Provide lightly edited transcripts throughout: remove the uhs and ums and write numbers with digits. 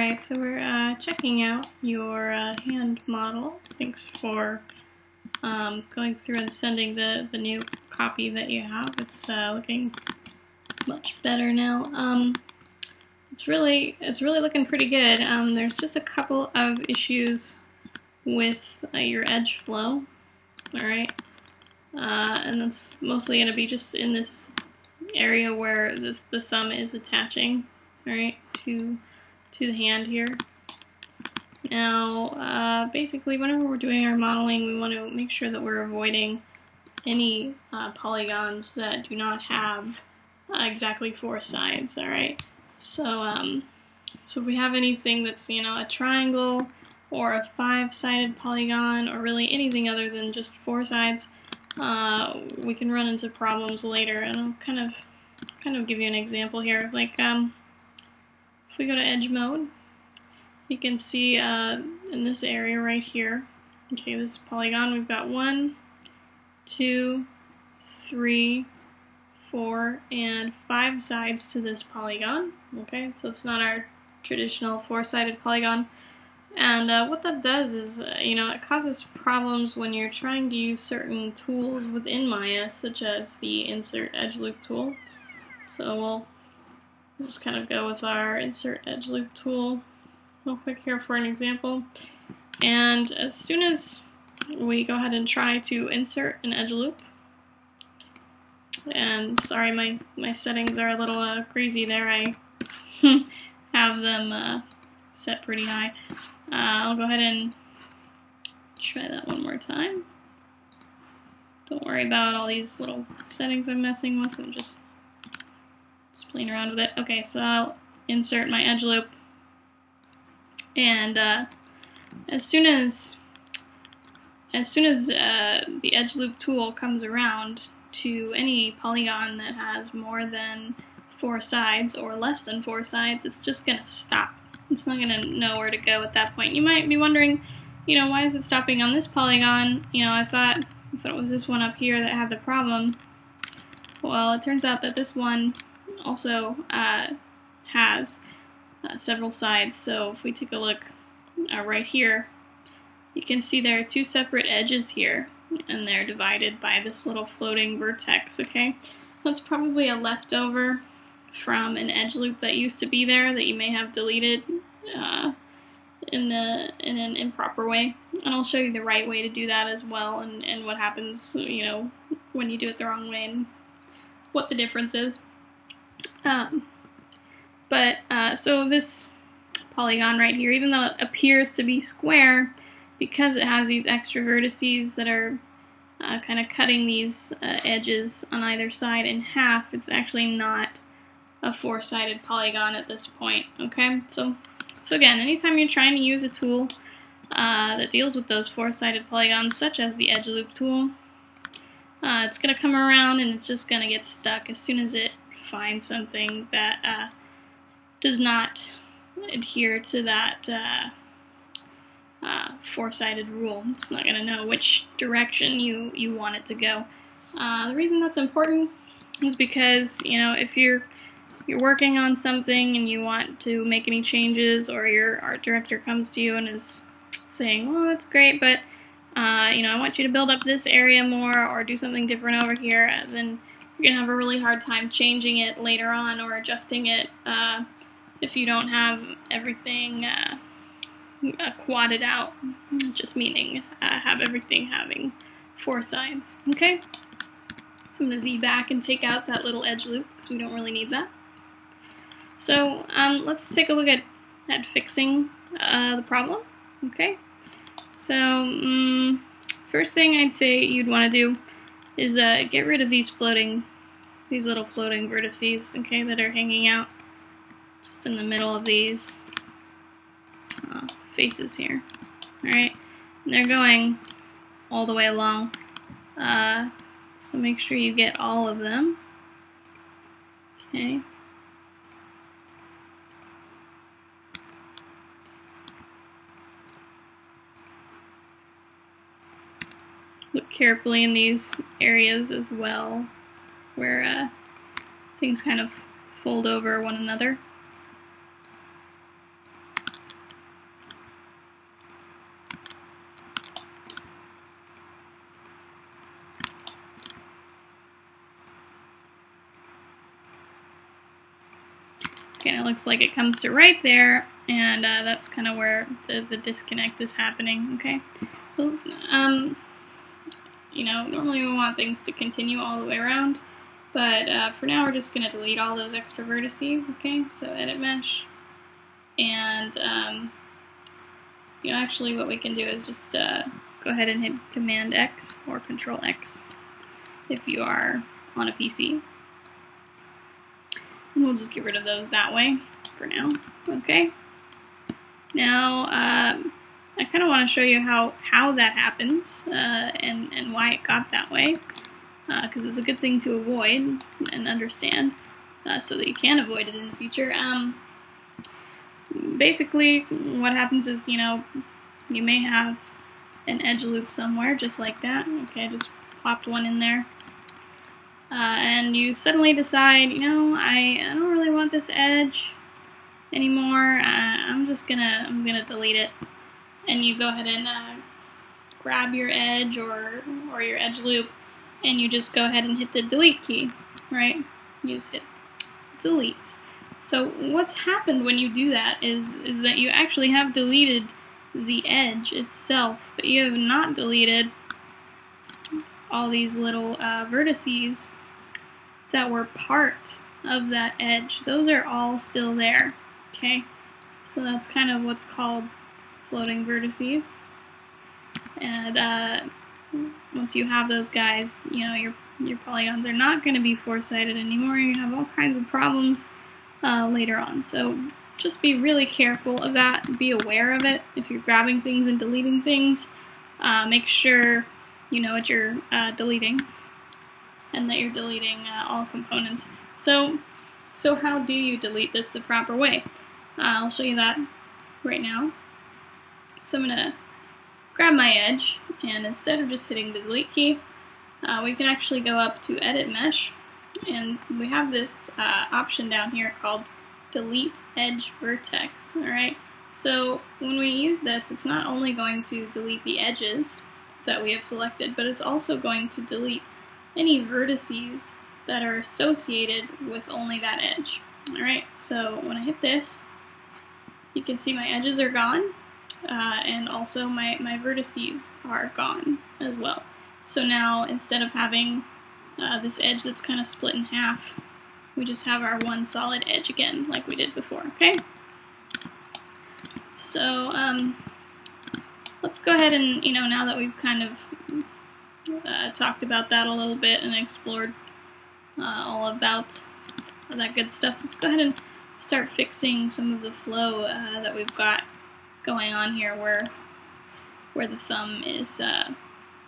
Alright, so we're checking out your hand model. Thanks for going through and sending the new copy that you have. It's looking much better now. It's really looking pretty good. There's just a couple of issues with your edge flow. Alright, and that's mostly going to be just in this area where the thumb is attaching, alright, to the hand here. Now, basically, whenever we're doing our modeling, we want to make sure that we're avoiding any polygons that do not have exactly 4 sides. All right. So, so if we have anything that's a triangle or a 5-sided polygon, or really anything other than just 4 sides, we can run into problems later. And I'll kind of give you an example here. Like, if we go to edge mode, you can see in this area right here, okay, this polygon, we've got 1, 2, 3, 4, and 5 sides to this polygon. Okay, so it's not our traditional 4-sided polygon. And what that does is, it causes problems when you're trying to use certain tools within Maya, such as the Insert Edge Loop tool. So we'll just kind of go with our Insert Edge Loop tool real quick here for an example. And as soon as we go ahead and try to insert an edge loop, and sorry, my settings are a little crazy there. I have them set pretty high. I'll go ahead and try that one more time. Don't worry about all these little settings I'm messing with. I'm just playing around with it. Okay, so I'll insert my edge loop, and as soon as the edge loop tool comes around to any polygon that has more than 4 sides or less than 4 sides, it's just gonna stop. It's not gonna know where to go at that point. You might be wondering, why is it stopping on this polygon? I thought it was this one up here that had the problem. Well, it turns out that this one also has several sides. So if we take a look right here, you can see there are 2 separate edges here, and they're divided by this little floating vertex. Okay, that's probably a leftover from an edge loop that used to be there that you may have deleted in an improper way. And I'll show you the right way to do that as well, and what happens when you do it the wrong way, and what the difference is. So this polygon right here, even though it appears to be square, because it has these extra vertices that are kind of cutting these edges on either side in half, it's actually not a 4-sided polygon at this point. Okay, so again, anytime you're trying to use a tool that deals with those 4-sided polygons, such as the edge loop tool, it's going to come around and it's just going to get stuck as soon as it finds something that does not adhere to that 4-sided rule. It's not going to know which direction you want it to go. The reason that's important is because if you're working on something and you want to make any changes, or your art director comes to you and is saying, "Well, that's great, but I want you to build up this area more or do something different over here," then you're going to have a really hard time changing it later on or adjusting it if you don't have everything quadded out, just meaning have everything having 4 sides. Okay, so I'm going to Z back and take out that little edge loop because we don't really need that. So let's take a look at fixing the problem. Okay, so first thing I'd say you'd want to do is get rid of these little floating vertices, okay, that are hanging out just in the middle of these faces here. Alright, and they're going all the way along, so make sure you get all of them. Okay. Look carefully in these areas as well, where things kind of fold over one another. it looks like it comes to right there, and that's kind of where the disconnect is happening, okay? So, you know, normally we want things to continue all the way around, but for now we're just going to delete all those extra vertices, okay? So edit mesh, and you know, actually what we can do is just go ahead and hit Command X or Control X if you are on a PC. And we'll just get rid of those that way for now, okay? Now, I kind of want to show you how that happens and why it got that way, because it's a good thing to avoid and understand so that you can avoid it in the future. Basically, what happens is, you know, you may have an edge loop somewhere, just like that. Okay, I just popped one in there. And you suddenly decide, you know, I don't really want this edge anymore. I'm gonna delete it. And you go ahead and grab your edge or your edge loop, and you just go ahead and hit the delete key, right? You just hit delete. So what's happened when you do that is that you actually have deleted the edge itself, but you have not deleted all these little vertices that were part of that edge. Those are all still there, okay? So that's kind of what's called floating vertices. And once you have those guys, you know, your polygons are not going to be four-sided anymore. You're going to have all kinds of problems later on. So just be really careful of that. Be aware of it. If you're grabbing things and deleting things, make sure you know what you're deleting and that you're deleting all components. So how do you delete this the proper way? I'll show you that right now. So I'm going to grab my edge, and instead of just hitting the delete key, we can actually go up to Edit Mesh, and we have this option down here called Delete Edge Vertex. Alright, so when we use this, it's not only going to delete the edges that we have selected, but it's also going to delete any vertices that are associated with only that edge. Alright, so when I hit this, you can see my edges are gone, and also my vertices are gone as well. So now, instead of having this edge that's kind of split in half, we just have our one solid edge again, like we did before, okay? So, let's go ahead and, you know, now that we've kind of talked about that a little bit and explored all about that good stuff, let's go ahead and start fixing some of the flow that we've got going on here, where the thumb is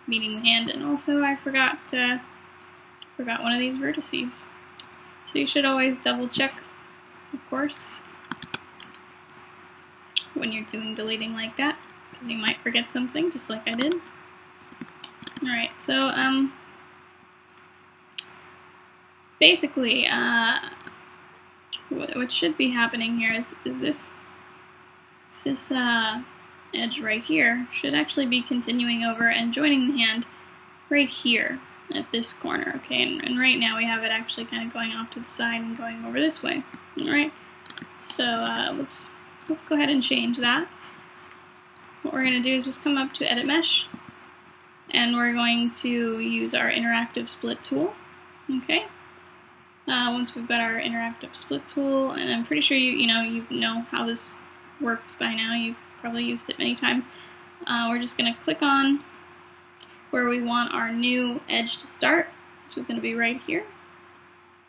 meeting the hand. And also, I forgot one of these vertices. So you should always double check, of course, when you're doing deleting like that, because you might forget something, just like I did. Alright, so basically, what should be happening here is this edge right here should actually be continuing over and joining the hand right here at this corner, okay? And right now we have it actually kind of going off to the side and going over this way. Alright, so let's go ahead and change that. What we're going to do is just come up to Edit Mesh, and we're going to use our interactive split tool, okay? Once we've got our interactive split tool, and I'm pretty sure you know how this works by now, you've probably used it many times, we're just going to click on where we want our new edge to start, which is going to be right here,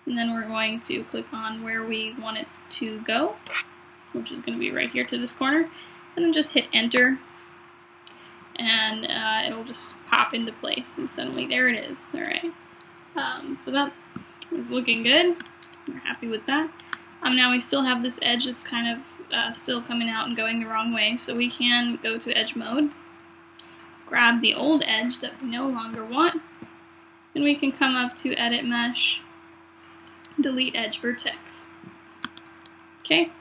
and then we're going to click on where we want it to go, which is going to be right here to this corner, and then just hit enter, and it'll just pop into place, and suddenly there it is. Alright, so that is looking good. We're happy with that. Now we still have this edge that's kind of still coming out and going the wrong way, so we can go to edge mode, grab the old edge that we no longer want, and we can come up to Edit Mesh, Delete Edge Vertex. Okay,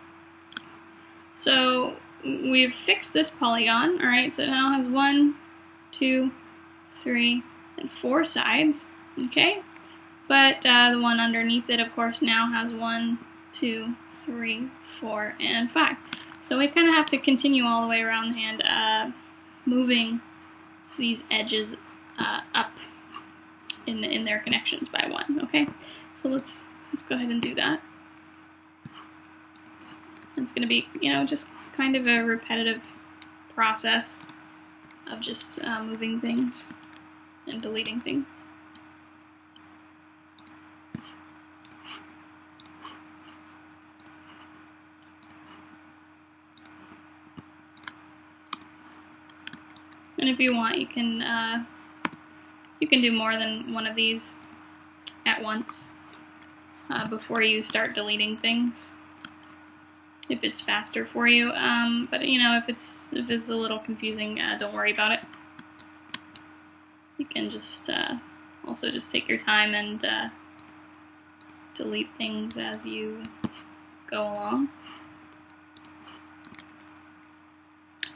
so we've fixed this polygon. Alright, so it now has 1, 2, 3, and 4 sides. Okay, but the one underneath it, of course, now has 1, 2, 3, 4, and 5. So we kind of have to continue all the way around the hand, moving these edges up in their connections by 1. Okay, so let's go ahead and do that. It's going to be, just kind of a repetitive process of just moving things and deleting things. And if you want, you can do more than one of these at once before you start deleting things, if it's faster for you. But if it's a little confusing, don't worry about it. You can just also just take your time and delete things as you go along.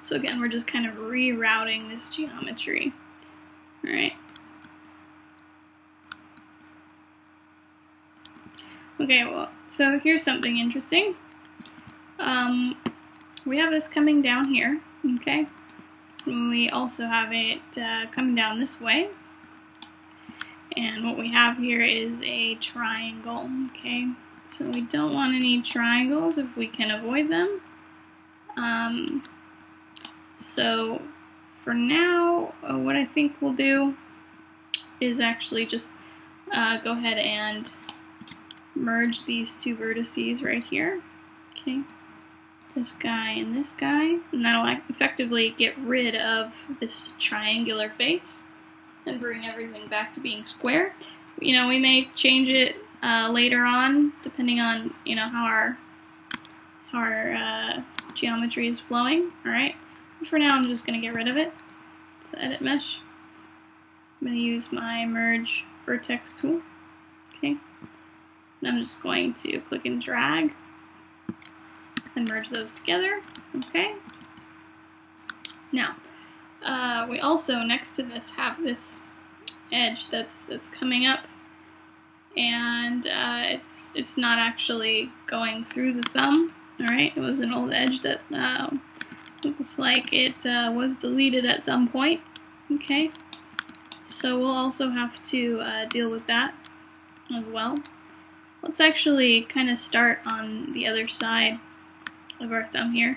So again, we're just kind of rerouting this geometry. All right. Okay, well, so here's something interesting. We have this coming down here, okay? And we also have it coming down this way. And what we have here is a triangle, okay? So we don't want any triangles if we can avoid them. So for now, what I think we'll do is actually just go ahead and merge these two vertices right here. Okay, this guy and this guy, and that'll effectively get rid of this triangular face and bring everything back to being square. We may change it later on, depending on how our geometry is flowing. All right. For now, I'm just going to get rid of it. So edit mesh. I'm going to use my merge vertex tool. Okay. And I'm just going to click and drag and merge those together. Okay. Now, we also next to this have this edge that's coming up, and it's not actually going through the thumb. All right. It was an old edge that looks like it was deleted at some point. Okay, so we'll also have to deal with that as well. Let's actually kind of start on the other side of our thumb here.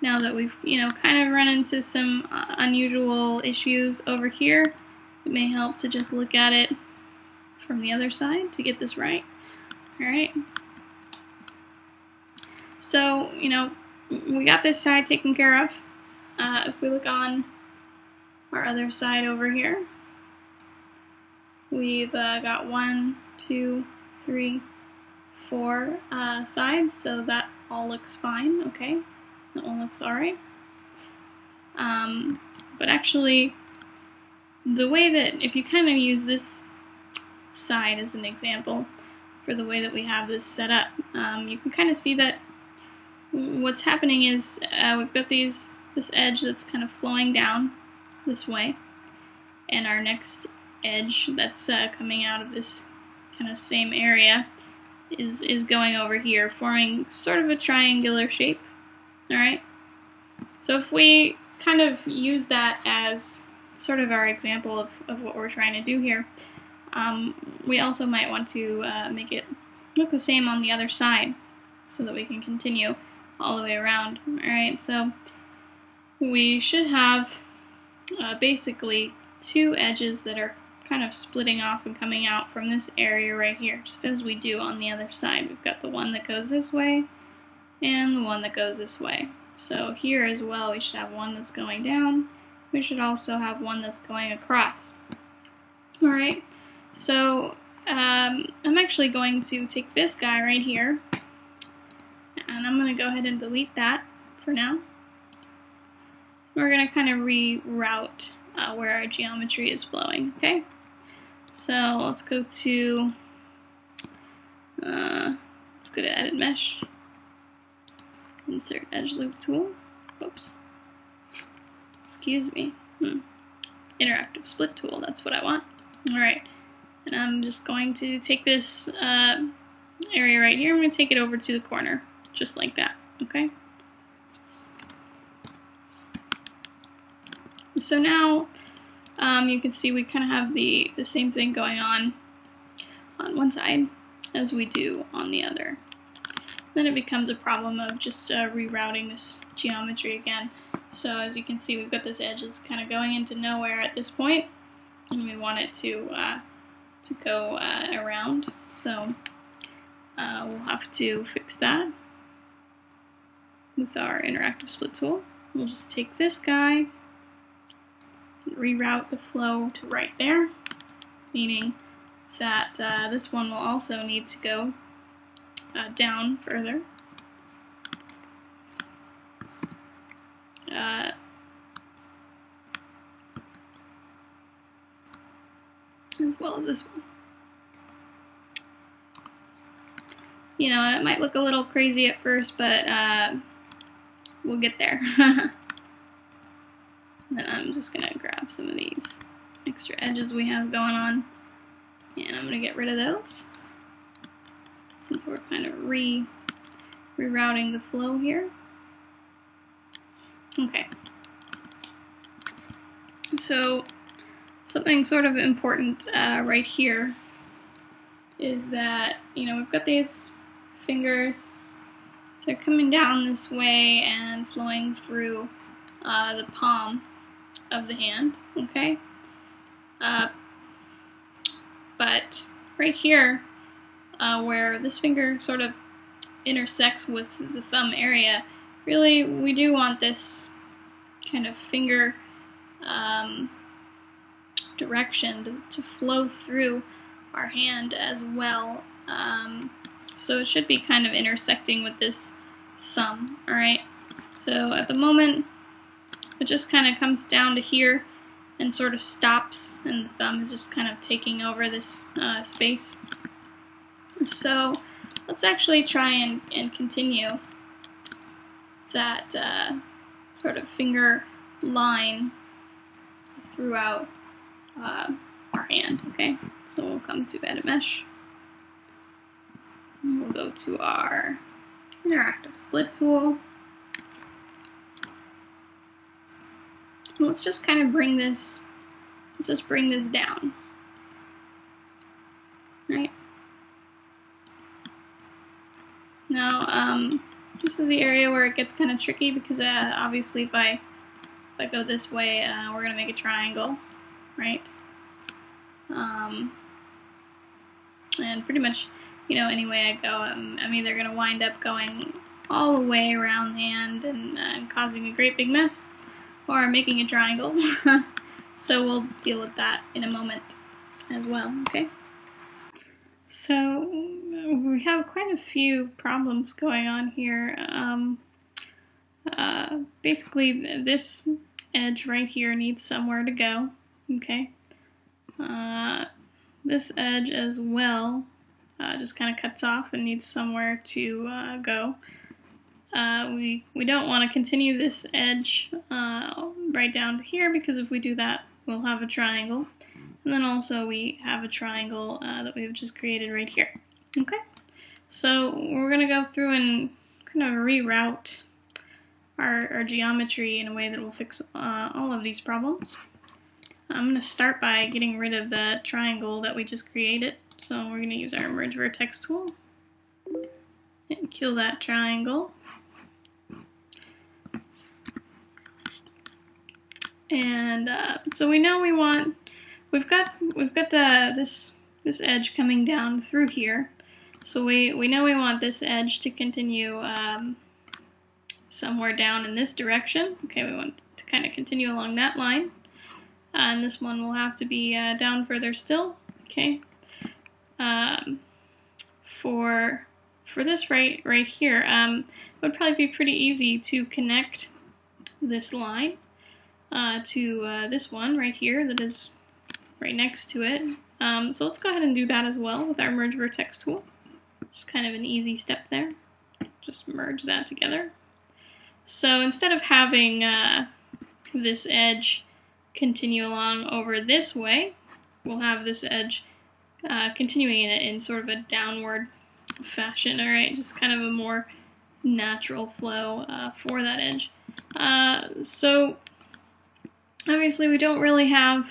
Now that we've kind of run into some unusual issues over here, it may help to just look at it from the other side to get this right. All right. So we got this side taken care of. If we look on our other side over here, we've got 1, 2, 3, 4 sides, so that all looks fine. Okay, that one looks alright. But actually, the way that, if you kind of use this side as an example for the way that we have this set up, you can kind of see that what's happening is we've got this edge that's kind of flowing down this way, and our next edge that's coming out of this kind of same area is going over here, forming sort of a triangular shape. All right. So if we kind of use that as sort of our example of what we're trying to do here, we also might want to make it look the same on the other side so that we can continue all the way around. Alright, so we should have basically two edges that are kind of splitting off and coming out from this area right here, just as we do on the other side. We've got the one that goes this way and the one that goes this way. So here as well, we should have one that's going down. We should also have one that's going across. Alright, so I'm actually going to take this guy right here, and I'm going to go ahead and delete that for now. We're going to kind of reroute where our geometry is flowing, okay? So let's go to edit mesh, insert edge loop tool. Oops. Excuse me. Interactive split tool, that's what I want. Alright, and I'm just going to take this area right here, I'm going to take it over to the corner, just like that, okay? So now you can see we kind of have the same thing going on one side as we do on the other. Then it becomes a problem of just rerouting this geometry again. So as you can see, we've got this edge that's kind of going into nowhere at this point, and we want it to go around. So we'll have to fix that with our interactive split tool. We'll just take this guy, reroute the flow to right there, meaning that this one will also need to go down further. As well as this one. You know, it might look a little crazy at first, but we'll get there. Then I'm just going to grab some of these extra edges we have going on, and I'm going to get rid of those, since we're kind of rerouting the flow here. Okay. So something sort of important right here is that, you know, we've got these fingers, they're coming down this way and flowing through the palm of the hand, okay? But right here, where this finger sort of intersects with the thumb area, really we do want this kind of finger direction to flow through our hand as well. So it should be kind of intersecting with this thumb, alright? So at the moment, it just kind of comes down to here and sort of stops, and the thumb is just kind of taking over this space. So let's actually try and continue that sort of finger line throughout our hand, okay? So we'll come to Edit Mesh. And we'll go to our interactive split tool. And let's just kind of bring this, down, right? Now, this is the area where it gets kind of tricky because obviously if I go this way, we're going to make a triangle, right? And pretty much, you know, any way I go, I'm either going to wind up going all the way around the hand and causing a great big mess, or making a triangle. So we'll deal with that in a moment as well, okay? So we have quite a few problems going on here. Basically, this edge right here needs somewhere to go, okay? This edge as well just kind of cuts off and needs somewhere to go. We don't want to continue this edge right down to here, because if we do that, we'll have a triangle. And then also we have a triangle that we've just created right here. Okay, so we're going to go through and kind of reroute our geometry in a way that will fix all of these problems. I'm going to start by getting rid of the triangle that we just created. So we're going to use our Merge Vertex tool and kill that triangle. And so we know we've got this edge coming down through here. So we know we want this edge to continue somewhere down in this direction. Okay, we want to kind of continue along that line. And this one will have to be down further still. Okay. For this right here, it would probably be pretty easy to connect this line to this one right here that is right next to it. So let's go ahead and do that as well with our Merge Vertex tool. Just kind of an easy step there. Just merge that together. So instead of having this edge continue along over this way, we'll have this edge continuing in sort of a downward fashion, alright? Just kind of a more natural flow for that edge. So obviously we don't really have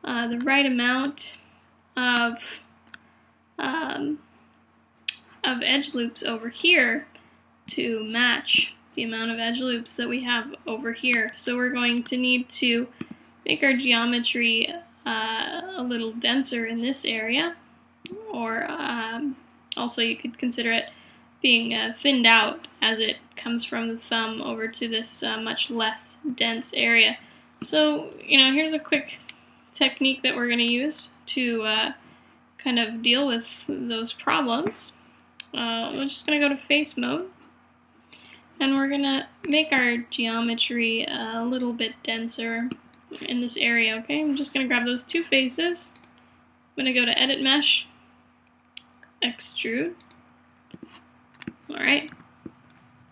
the right amount of edge loops over here to match the amount of edge loops that we have over here. So we're going to need to make our geometry a little denser in this area, or also you could consider it being thinned out as it comes from the thumb over to this much less dense area. So, here's a quick technique that we're going to use to kind of deal with those problems. We're just going to go to face mode, and we're going to make our geometry a little bit denser in this area, okay? I'm just going to grab those two faces. I'm going to go to Edit Mesh, Extrude. Alright.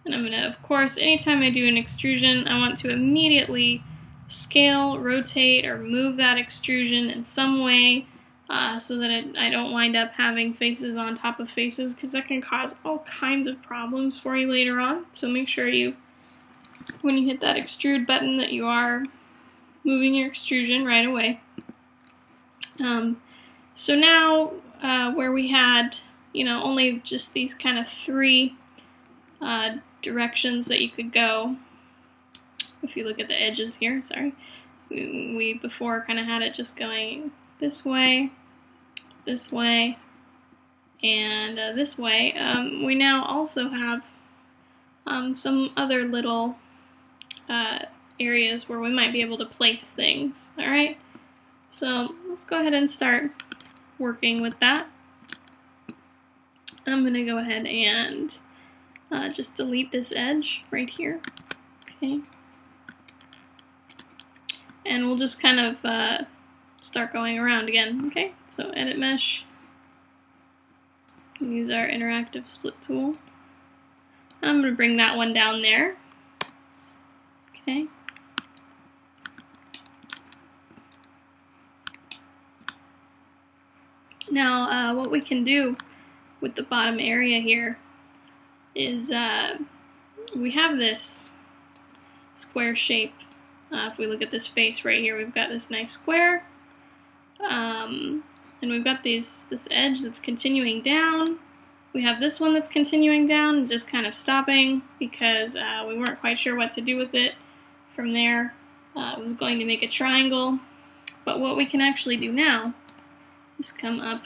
And I'm going to, of course, anytime I do an extrusion, I want to immediately scale, rotate, or move that extrusion in some way so that I don't wind up having faces on top of faces, because that can cause all kinds of problems for you later on. So make sure when you hit that extrude button, that you are moving your extrusion right away. So now where we had only just these kind of three directions that you could go, if you look at the edges here, sorry, we before kind of had it just going this way, and this way. We now also have some other little areas where we might be able to place things. Alright, so let's go ahead and start working with that. I'm going to go ahead and just delete this edge right here. Okay. And we'll just kind of start going around again. Okay, so Edit Mesh. Use our interactive split tool. I'm going to bring that one down there. Okay. Now, what we can do with the bottom area here is we have this square shape. If we look at this face right here, we've got this nice square, and we've got this edge that's continuing down. We have this one that's continuing down and just kind of stopping because we weren't quite sure what to do with it from there. It was going to make a triangle, but what we can actually do now is come up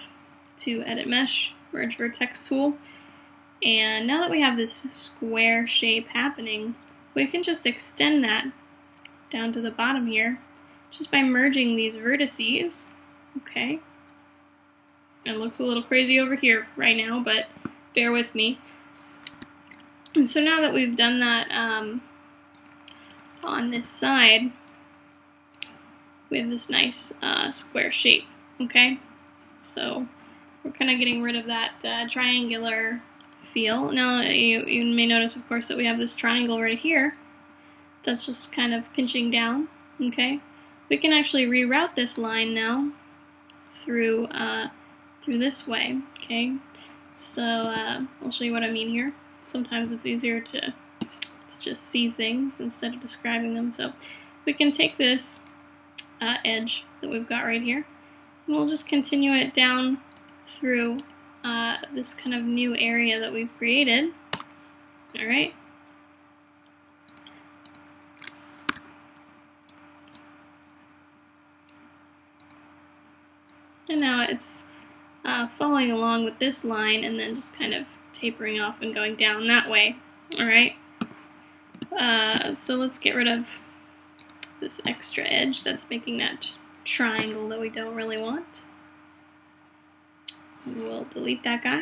to Edit Mesh, Merge Vertex tool, and now that we have this square shape happening, we can just extend that down to the bottom here just by merging these vertices. Okay, it looks a little crazy over here right now, but bear with me. And so now that we've done that on this side, we have this nice square shape. Okay, so we're kind of getting rid of that triangular feel. Now you may notice, of course, that we have this triangle right here that's just kind of pinching down. Okay, we can actually reroute this line now through this way. Okay, so I'll show you what I mean here. Sometimes it's easier to just see things instead of describing them. So we can take this edge that we've got right here, and we'll just continue it down through this kind of new area that we've created. Alright. And now it's following along with this line and then just kind of tapering off and going down that way. Alright. So let's get rid of this extra edge that's making that triangle that we don't really want. We'll delete that guy.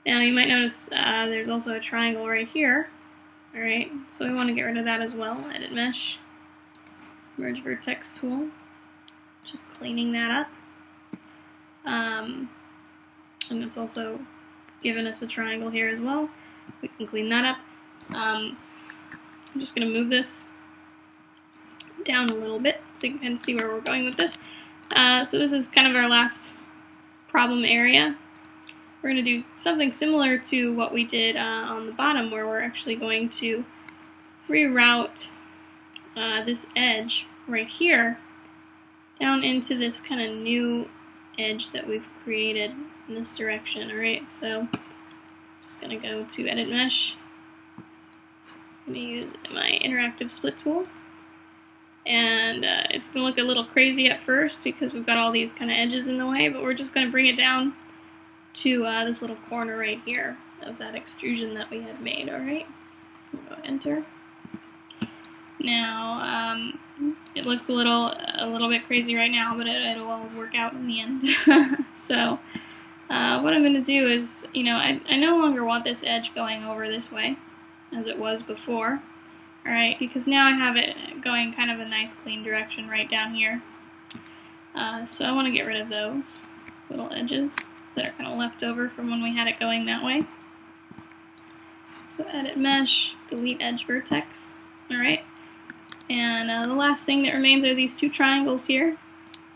Now you might notice there's also a triangle right here. Alright, so we want to get rid of that as well. Edit Mesh, Merge Vertex tool. Just cleaning that up. And it's also given us a triangle here as well. We can clean that up. I'm just going to move this down a little bit so you can kind of see where we're going with this. So this is kind of our last problem area. we're going to do something similar to what we did on the bottom, where we're actually going to reroute this edge right here down into this kind of new edge that we've created in this direction. Alright, so I'm just going to go to Edit Mesh. I'm going to use my interactive split tool. And it's going to look a little crazy at first because we've got all these kind of edges in the way, but we're just going to bring it down to this little corner right here of that extrusion that we had made. Alright, we'll go Enter. Now, it looks a little bit crazy right now, but it'll all work out in the end. So, what I'm going to do is, I no longer want this edge going over this way, as it was before. Alright, because now I have it going kind of a nice clean direction right down here. So I want to get rid of those little edges that are kind of left over from when we had it going that way. So Edit Mesh, Delete Edge Vertex. Alright. And the last thing that remains are these two triangles here.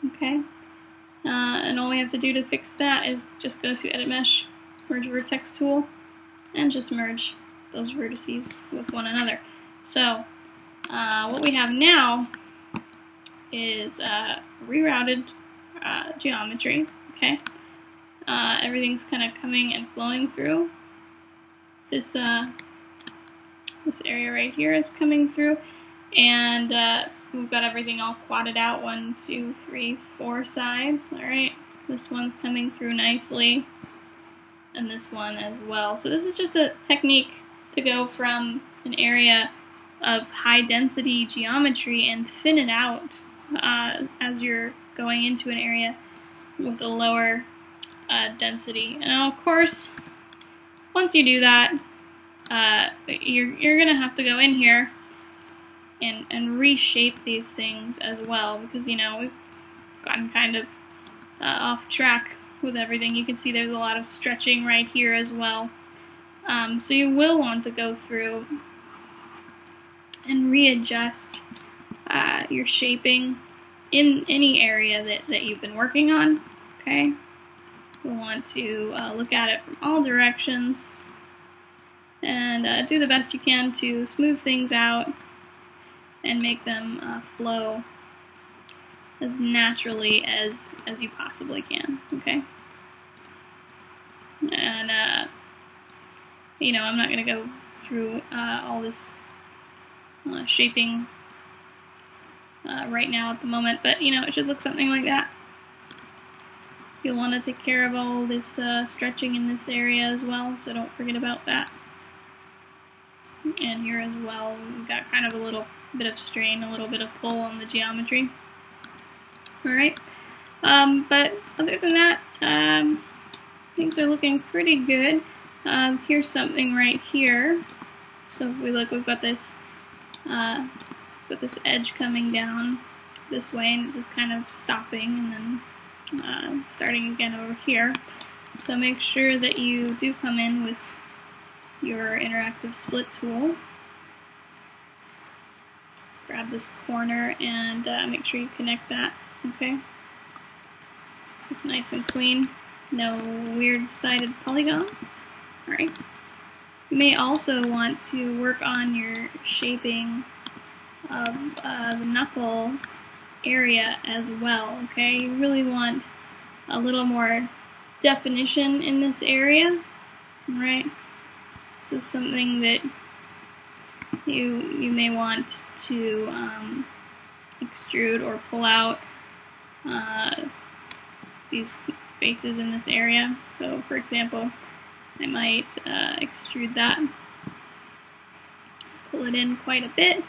Okay. And all we have to do to fix that is just go to Edit Mesh, Merge Vertex tool, and just merge those vertices with one another. So, what we have now is rerouted geometry, okay? Everything's kind of coming and flowing through. This area right here is coming through, and we've got everything all quadded out, 1, 2, 3, 4 sides, alright? This one's coming through nicely, and this one as well. So this is just a technique to go from an area of high density geometry and thin it out as you're going into an area with a lower density. And of course, once you do that, you're gonna have to go in here and reshape these things as well, because we've gotten kind of off track with everything. You can see there's a lot of stretching right here as well. So you will want to go through and readjust your shaping in any area that you've been working on, okay? You'll want to look at it from all directions and do the best you can to smooth things out and make them flow as naturally as you possibly can, okay? And, I'm not going to go through all this shaping right now at the moment, but it should look something like that. You'll want to take care of all this stretching in this area as well, so don't forget about that. And here as well, we've got kind of a little bit of strain, a little bit of pull on the geometry. Alright, but other than that, things are looking pretty good. Here's something right here. So if we look, we've got this edge coming down this way, and it's just kind of stopping and then starting again over here. So make sure that you do come in with your interactive split tool. Grab this corner and make sure you connect that, okay? So it's nice and clean, no weird sided polygons. Alright. You may also want to work on your shaping of the knuckle area as well, okay? You really want a little more definition in this area, right? This is something that you may want to extrude or pull out these faces in this area. So, for example, I might extrude that, pull it in quite a bit.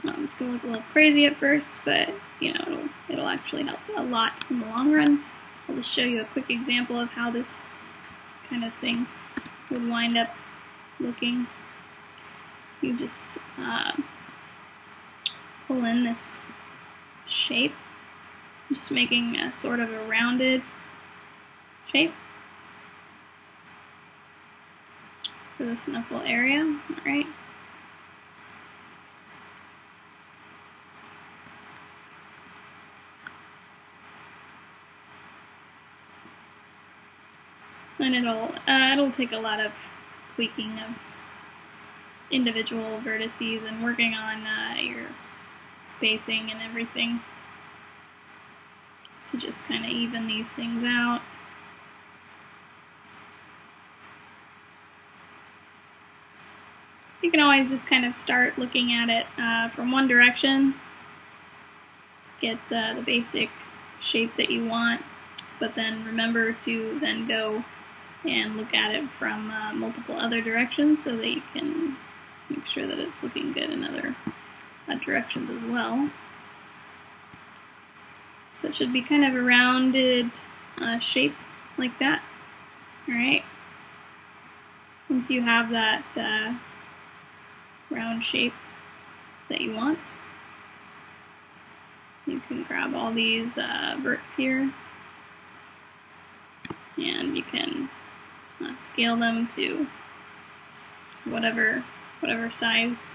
It's going to look a little crazy at first, but it'll actually help a lot in the long run. I'll just show you a quick example of how this kind of thing would wind up looking. You just pull in this shape, just making a sort of a rounded shape for this knuckle area. Alright. And it'll take a lot of tweaking of individual vertices and working on your spacing and everything to just kind of even these things out. You can always just kind of start looking at it from one direction, get the basic shape that you want, but then remember to then go and look at it from multiple other directions so that you can make sure that it's looking good in other directions as well. So it should be kind of a rounded shape like that. Alright. Once you have that round shape that you want, you can grab all these verts here and you can scale them to whatever size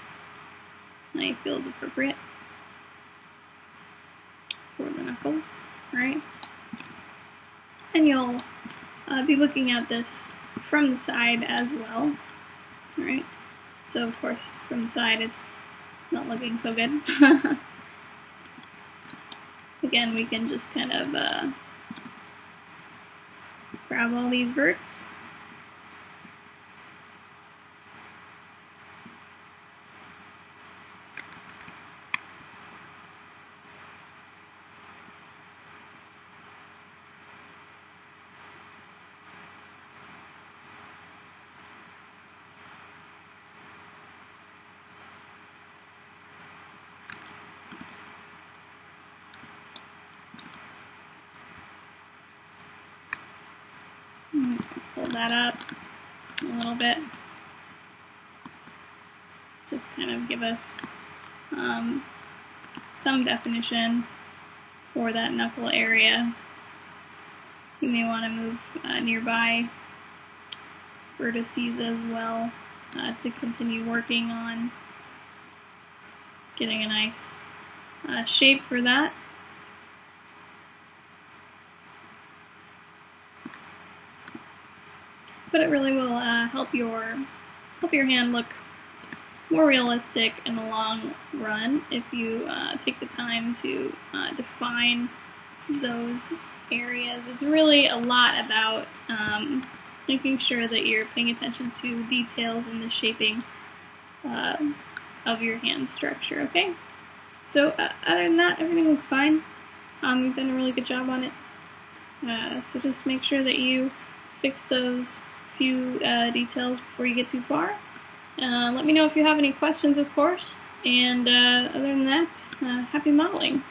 you feel is appropriate for the knuckles, right? And you'll be looking at this from the side as well, right? So of course from the side it's not looking so good. Again, we can just kind of grab all these verts. Pull that up a little bit. Just kind of give us some definition for that knuckle area. You may want to move nearby vertices as well to continue working on getting a nice shape for that. But it really will help your hand look more realistic in the long run if you take the time to define those areas. It's really a lot about making sure that you're paying attention to details in the shaping of your hand structure, okay? So other than that, everything looks fine. You've done a really good job on it. So just make sure that you fix those few details before you get too far. Let me know if you have any questions, of course, and other than that, happy modeling.